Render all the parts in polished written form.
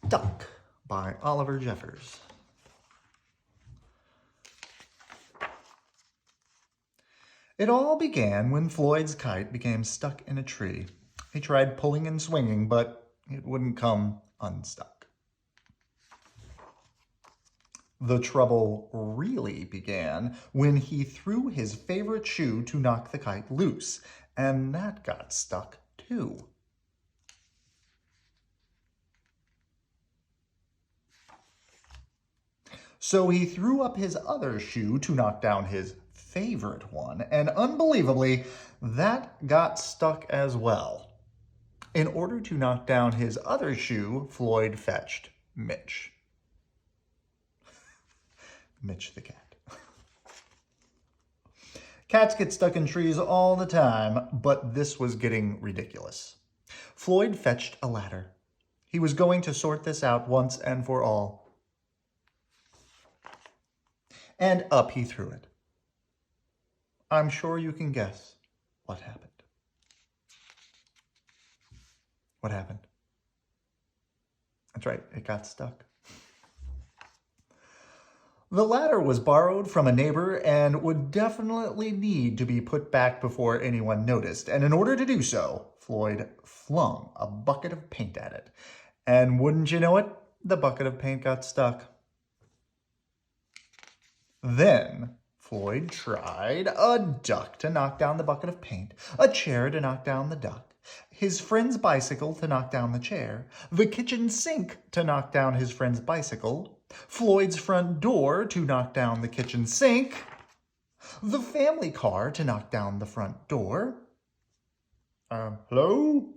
Stuck by Oliver Jeffers. It all began when Floyd's kite became stuck in a tree. He tried pulling and swinging, but it wouldn't come unstuck. The trouble really began when he threw his favorite shoe to knock the kite loose, and that got stuck too. So he threw up his other shoe to knock down his favorite one, and unbelievably, that got stuck as well. In order to knock down his other shoe, Floyd fetched Mitch. Mitch the cat. Cats get stuck in trees all the time, but this was getting ridiculous. Floyd fetched a ladder. He was going to sort this out once and for all. And up he threw it. I'm sure you can guess what happened. What happened? That's right, it got stuck. The ladder was borrowed from a neighbor and would definitely need to be put back before anyone noticed. And in order to do so, Floyd flung a bucket of paint at it. And wouldn't you know it, the bucket of paint got stuck. Then Floyd tried a duck to knock down the bucket of paint, a chair to knock down the duck, his friend's bicycle to knock down the chair, the kitchen sink to knock down his friend's bicycle, Floyd's front door to knock down the kitchen sink, the family car to knock down the front door. Hello?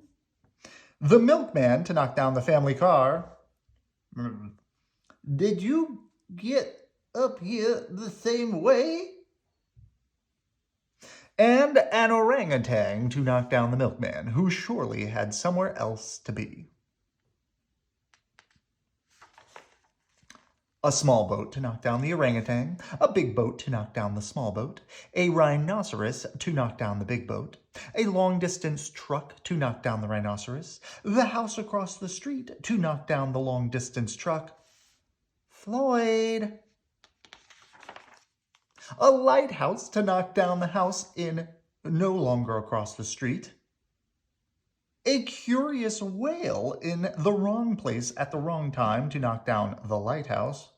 The milkman to knock down the family car. Did you get up here the same way? And an orangutan to knock down the milkman, who surely had somewhere else to be. A small boat to knock down the orangutan, a big boat to knock down the small boat, a rhinoceros to knock down the big boat, a long-distance truck to knock down the rhinoceros, the house across the street to knock down the long-distance truck. Floyd. A lighthouse to knock down the house in no longer across the street. A curious whale in the wrong place at the wrong time to knock down the lighthouse.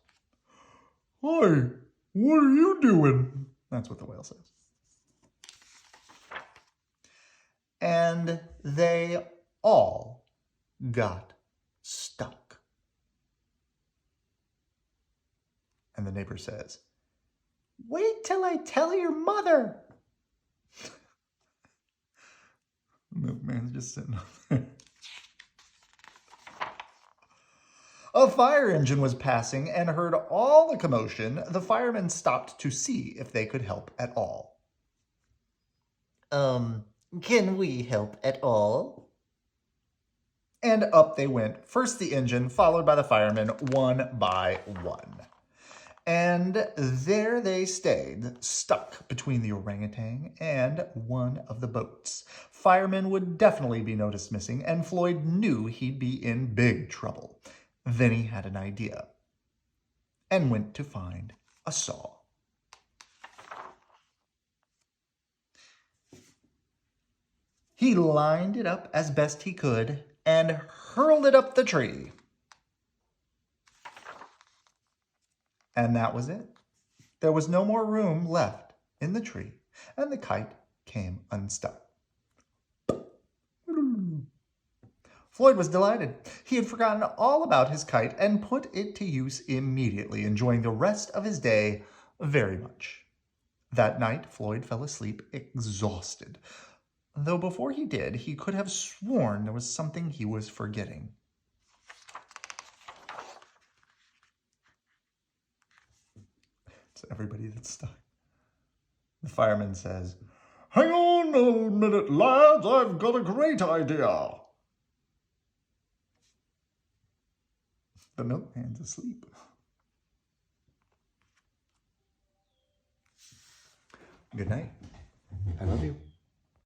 Hi, what are you doing? That's what the whale says. And they all got stuck. And the neighbor says, "Wait till I tell your mother." The milkman's just sitting up there. A fire engine was passing and heard all the commotion. The firemen stopped to see if they could help at all. Can we help at all? And up they went. First the engine, followed by the firemen, one by one. And there they stayed, stuck between the orangutan and one of the boats. Firemen would definitely be noticed missing, and Floyd knew he'd be in big trouble. Then he had an idea and went to find a saw. He lined it up as best he could and hurled it up the tree. And that was it. There was no more room left in the tree, and the kite came unstuck. Floyd was delighted. He had forgotten all about his kite and put it to use immediately, enjoying the rest of his day very much. That night, Floyd fell asleep exhausted, though before he did, he could have sworn there was something he was forgetting. Everybody that's stuck. The fireman says, "Hang on a minute, lads, I've got a great idea." The milkman's asleep. Good night. I love you.